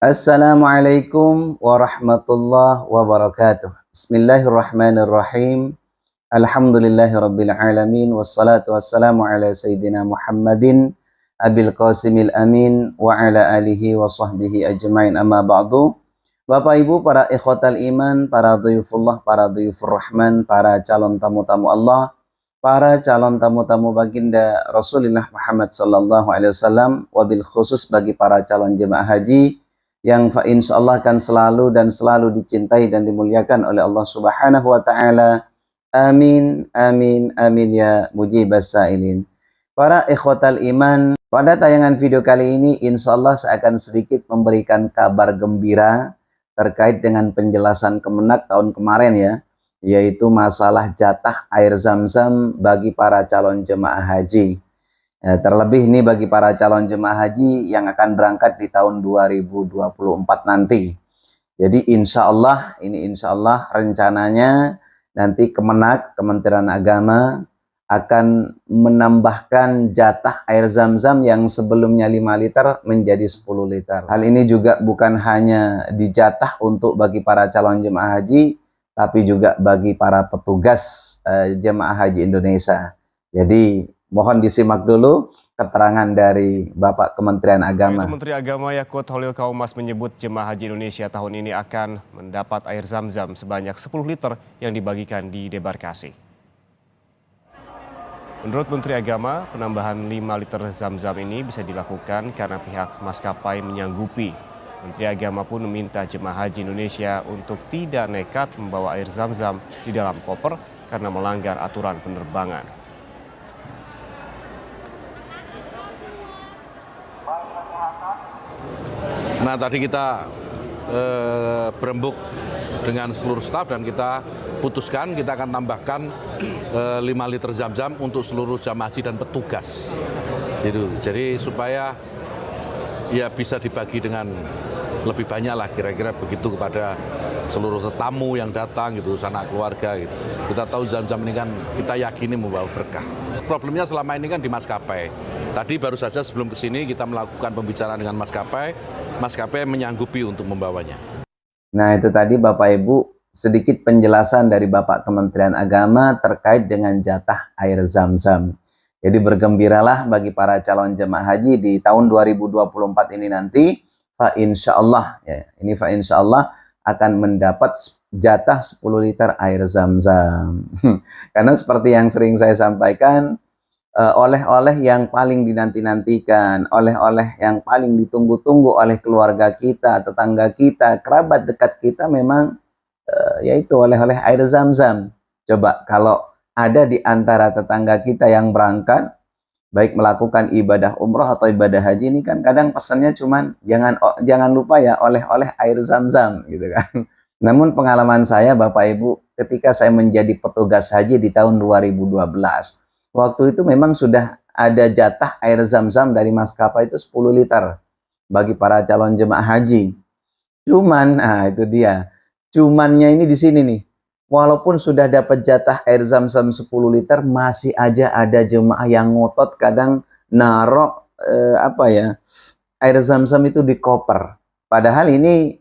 Assalamualaikum warahmatullahi wabarakatuh. Bismillahirrahmanirrahim. Alhamdulillahirabbil alamin wassalatu wassalamu ala sayyidina Muhammadin abil qasimil amin wa ala alihi wa sahbihi ajmain, amma ba'du. Bapak Ibu, para ikhwatal iman, para dhuyufullah, para dhuyufur rahman, para calon tamu-tamu Allah, para calon tamu-tamu baginda Rasulullah Muhammad sallallahu alaihi wasallam, wabil khusus bagi para calon jemaah haji yang insyaallah akan selalu dan selalu dicintai dan dimuliakan oleh Allah Subhanahu wa taala. Amin amin amin ya mujibas sa'ilin. Para ikhwatal iman, pada tayangan video kali ini insyaallah saya akan sedikit memberikan kabar gembira terkait dengan penjelasan Kemenak tahun kemarin ya, yaitu masalah jatah air Zam-Zam bagi para calon jemaah haji. Ya, terlebih ini bagi para calon jemaah haji yang akan berangkat di tahun 2024 nanti. Jadi insya Allah rencananya nanti Kemenak, Kementerian Agama akan menambahkan jatah air Zam-Zam yang sebelumnya 5 liter menjadi 10 liter. Hal ini juga bukan hanya dijatah untuk bagi para calon jemaah haji, tapi juga bagi para petugas jemaah haji Indonesia. Jadi mohon disimak dulu keterangan dari Bapak Kementerian Agama. Menteri Agama Yakut Holil Kaumas menyebut jemaah haji Indonesia tahun ini akan mendapat air Zam-Zam sebanyak 10 liter yang dibagikan di debarkasi. Menurut Menteri Agama, penambahan 5 liter Zam-Zam ini bisa dilakukan karena pihak maskapai menyanggupi. Menteri Agama pun meminta jemaah haji Indonesia untuk tidak nekat membawa air Zam-Zam di dalam koper karena melanggar aturan penerbangan. Nah, tadi kita berembuk dengan seluruh staf dan kita putuskan kita akan tambahkan 5 liter Zam-Zam untuk seluruh jamaah haji dan petugas. Jadi supaya ya bisa dibagi dengan lebih banyak lah, kira-kira begitu, kepada seluruh tamu yang datang gitu, sanak keluarga gitu. Kita tahu Zam-Zam ini kan kita yakini membawa berkah. Problemnya selama ini kan di maskapai. Tadi baru saja sebelum ke sini kita melakukan pembicaraan dengan maskapai menyanggupi untuk membawanya. Nah, itu tadi Bapak Ibu sedikit penjelasan dari Bapak Kementerian Agama terkait dengan jatah air Zam-Zam. Jadi bergembiralah bagi para calon jemaah haji di tahun 2024 ini nanti, fa insyaallah ya. Ini fa insyaallah akan mendapat jatah 10 liter air Zam-Zam. Karena seperti yang sering saya sampaikan, oleh-oleh yang paling dinanti-nantikan, oleh-oleh yang paling ditunggu-tunggu oleh keluarga kita, tetangga kita, kerabat dekat kita memang yaitu oleh-oleh air Zam-Zam. Coba kalau ada di antara tetangga kita yang berangkat, baik melakukan ibadah umroh atau ibadah haji, ini kan kadang pesannya cuman jangan lupa ya oleh-oleh air Zam-Zam gitu kan. Namun pengalaman saya Bapak Ibu ketika saya menjadi petugas haji di tahun 2012, waktu itu memang sudah ada jatah air Zam-Zam dari maskapai itu 10 liter bagi para calon jemaah haji. Cuman, nah itu dia, cumannya ini di sini nih. Walaupun sudah dapat jatah air Zam-Zam 10 liter, masih aja ada jemaah yang ngotot kadang narok air Zam-Zam itu di koper. Padahal ini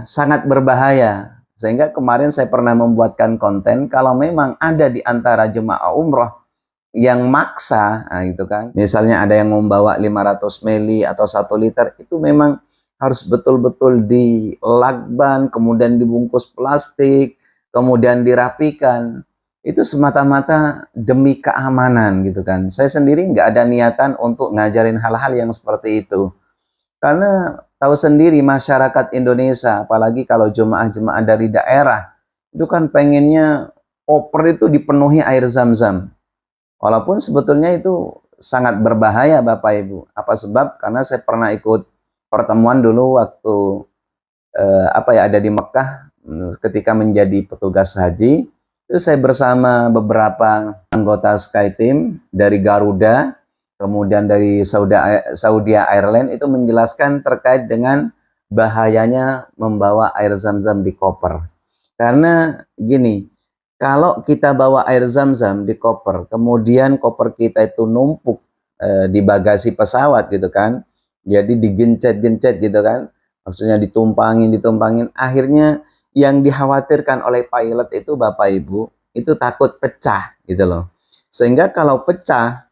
sangat berbahaya. Sehingga kemarin saya pernah membuatkan konten, kalau memang ada di antara jemaah umroh yang maksa, nah itu kan, misalnya ada yang membawa 500 ml atau 1 liter, itu memang harus betul-betul dilakban, kemudian dibungkus plastik, kemudian dirapikan. Itu semata-mata demi keamanan gitu kan. Saya sendiri nggak ada niatan untuk ngajarin hal-hal yang seperti itu. Karena tahu sendiri masyarakat Indonesia, apalagi kalau jemaah-jemaah dari daerah, itu kan pengennya koper itu dipenuhi air Zam-Zam. Walaupun sebetulnya itu sangat berbahaya Bapak Ibu. Apa sebab? Karena saya pernah ikut pertemuan dulu waktu ada di Mekah ketika menjadi petugas haji. Itu saya bersama beberapa anggota SkyTeam dari Garuda, kemudian dari Saudi Airlines, itu menjelaskan terkait dengan bahayanya membawa air Zam-Zam di koper. Karena gini, kalau kita bawa air Zam-Zam di koper, kemudian koper kita itu numpuk di bagasi pesawat gitu kan, jadi digencet-gencet gitu kan, Maksudnya ditumpangin. Akhirnya yang dikhawatirkan oleh pilot itu Bapak Ibu, itu takut pecah gitu loh. Sehingga kalau pecah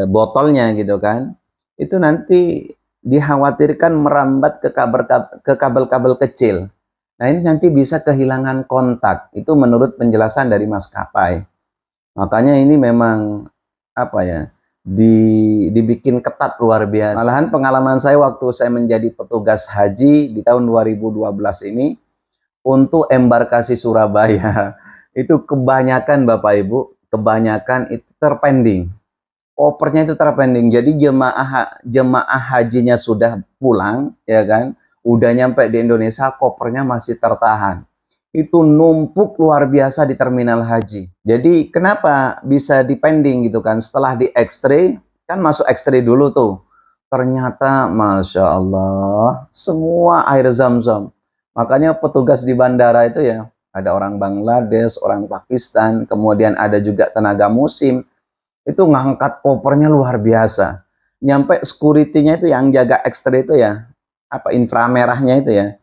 botolnya gitu kan, itu nanti dikhawatirkan merambat ke kabel-kabel kecil. Nah ini nanti bisa kehilangan kontak. Itu menurut penjelasan dari maskapai. Makanya ini memang apa ya, dibikin ketat luar biasa. Malahan pengalaman saya waktu saya menjadi petugas haji di tahun 2012 ini untuk embarkasi Surabaya itu kebanyakan Bapak Ibu, kebanyakan itu terpending. Kopernya itu terpending. Jadi jemaah hajinya sudah pulang ya kan, udah nyampe di Indonesia, kopernya masih tertahan. Itu numpuk luar biasa di terminal haji. Jadi kenapa bisa dipending gitu kan? Setelah di X-ray, kan masuk X-ray dulu tuh. Ternyata Masya Allah, semua air zam-zam. Makanya petugas di bandara itu ya, ada orang Bangladesh, orang Pakistan, kemudian ada juga tenaga musim. Itu ngangkat kopernya luar biasa. Nyampe security-nya itu yang jaga X-ray itu ya, apa inframerahnya itu ya,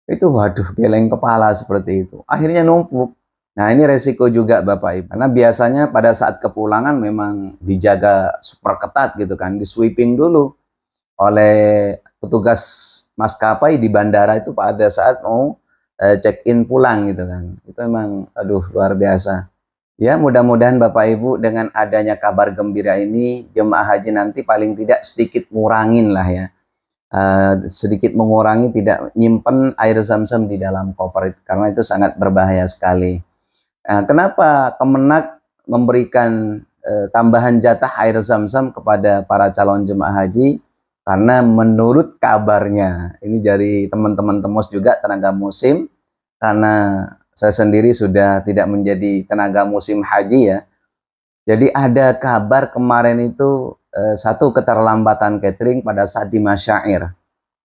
itu waduh geleng kepala seperti itu. Akhirnya numpuk. Nah ini resiko juga Bapak Ibu. Karena biasanya pada saat kepulangan memang dijaga super ketat gitu kan. Di sweeping dulu oleh petugas maskapai di bandara itu pada saat mau check-in pulang gitu kan. Itu memang aduh luar biasa. Ya mudah-mudahan Bapak Ibu dengan adanya kabar gembira ini, jemaah haji nanti paling tidak sedikit ngurangin lah ya. Sedikit mengurangi tidak nyimpen air zam-zam di dalam koper itu, karena itu sangat berbahaya sekali. Kenapa Kemenak memberikan tambahan jatah air zam-zam kepada para calon jemaah haji? Karena menurut kabarnya, ini dari teman-teman Temos juga tenaga musim, karena saya sendiri sudah tidak menjadi tenaga musim haji ya. Jadi ada kabar kemarin itu satu keterlambatan catering pada saat di Masyair.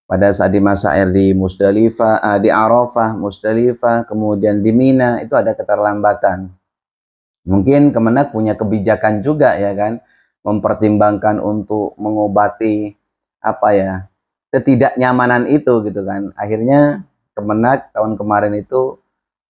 Pada saat di Masyair di Musdalifah, di Arafah, Musdalifah, kemudian di Mina itu ada keterlambatan. Mungkin Kemenak punya kebijakan juga ya kan, mempertimbangkan untuk mengobati apa ya, ketidaknyamanan itu gitu kan. Akhirnya Kemenak tahun kemarin itu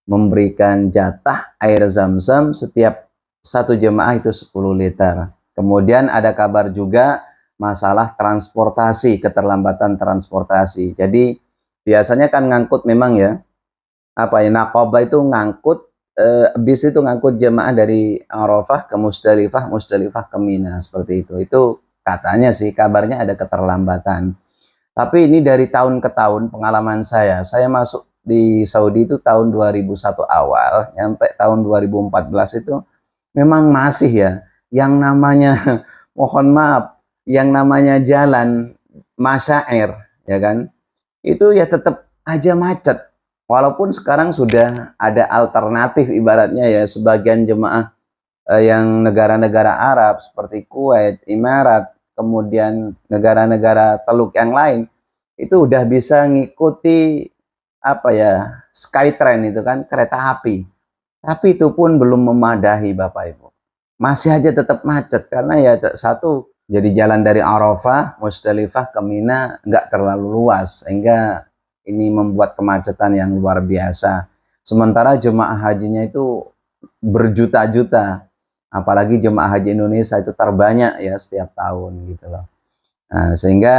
memberikan jatah air zam-zam setiap satu jemaah itu 10 liter. Kemudian ada kabar juga masalah transportasi, keterlambatan transportasi. Jadi biasanya kan ngangkut memang ya, apa ya, Naqabah itu ngangkut, bis itu ngangkut jemaah dari Arafah ke Musdalifah, Musdalifah ke Mina, seperti itu. Itu katanya sih, kabarnya ada keterlambatan. Tapi ini dari tahun ke tahun pengalaman saya masuk di Saudi itu tahun 2001 awal, sampai tahun 2014 itu memang masih ya, yang namanya mohon maaf, yang namanya jalan Masyair ya kan, itu ya tetap aja macet. Walaupun sekarang sudah ada alternatif ibaratnya ya, sebagian jemaah yang negara-negara Arab seperti Kuwait, Emirat, kemudian negara-negara Teluk yang lain itu udah bisa ngikuti apa ya, Skytrain itu kan, kereta api. Tapi itu pun belum memadahi Bapak Ibu. Masih aja tetap macet karena ya satu, jadi jalan dari Arafah, Musdalifah ke Mina nggak terlalu luas sehingga ini membuat kemacetan yang luar biasa. Sementara jemaah hajinya itu berjuta-juta. Apalagi jemaah haji Indonesia itu terbanyak ya setiap tahun gitu loh. Nah, sehingga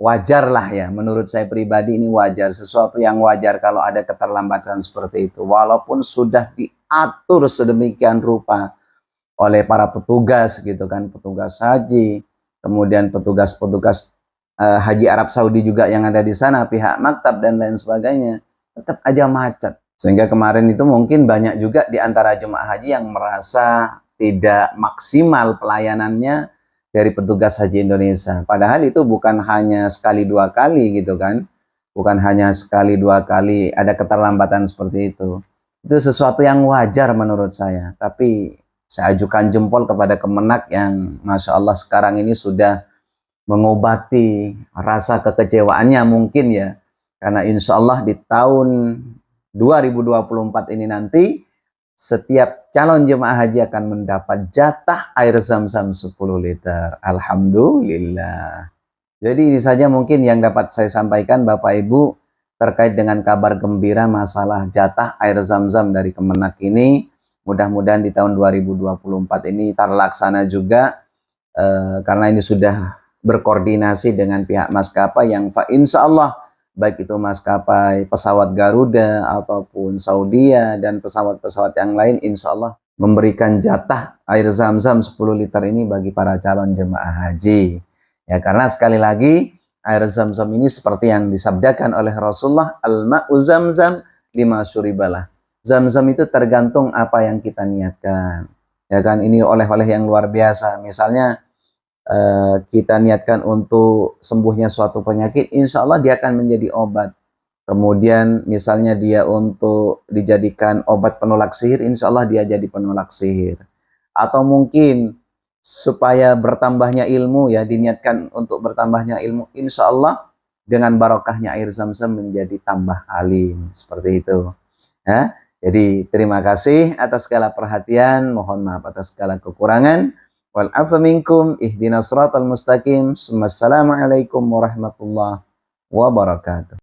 wajar lah ya, menurut saya pribadi ini wajar, sesuatu yang wajar kalau ada keterlambatan seperti itu. Walaupun sudah diatur sedemikian rupa oleh para petugas gitu kan, petugas haji, kemudian petugas-petugas haji Arab Saudi juga yang ada di sana, pihak maktab dan lain sebagainya, tetap aja macet. Sehingga kemarin itu mungkin banyak juga di antara jemaah haji yang merasa tidak maksimal pelayanannya dari petugas haji Indonesia. Padahal itu bukan hanya sekali dua kali gitu kan, bukan hanya sekali dua kali ada keterlambatan seperti itu. Itu sesuatu yang wajar menurut saya. Tapi saya ajukan jempol kepada Kemenak yang Masya Allah sekarang ini sudah mengobati rasa kekecewaannya mungkin ya. Karena insya Allah di tahun 2024 ini nanti setiap calon jemaah haji akan mendapat jatah air zam-zam 10 liter. Alhamdulillah. Jadi ini saja mungkin yang dapat saya sampaikan Bapak Ibu terkait dengan kabar gembira masalah jatah air Zam-Zam dari Kemenak ini. Mudah-mudahan di tahun 2024 ini terlaksana juga karena ini sudah berkoordinasi dengan pihak maskapai yang insya Allah baik itu maskapai pesawat Garuda ataupun Saudia dan pesawat-pesawat yang lain insya Allah memberikan jatah air Zam-Zam 10 liter ini bagi para calon jemaah haji. Ya, karena sekali lagi air Zam-Zam ini seperti yang disabdakan oleh Rasulullah, al-ma'u Zam-Zam lima syuribalah. Zam-Zam itu tergantung apa yang kita niatkan. Ya kan, ini oleh-oleh yang luar biasa. Misalnya kita niatkan untuk sembuhnya suatu penyakit, insya Allah dia akan menjadi obat. Kemudian misalnya dia untuk dijadikan obat penolak sihir, insya Allah dia jadi penolak sihir. Atau mungkin supaya bertambahnya ilmu, ya diniatkan untuk bertambahnya ilmu, insya Allah dengan barokahnya air Zam-Zam menjadi tambah alim, seperti itu ya. Jadi terima kasih atas segala perhatian, mohon maaf atas segala kekurangan. Wal afu minkum, ihdinas siratal mustaqim. Assalamualaikum warahmatullahi wabarakatuh.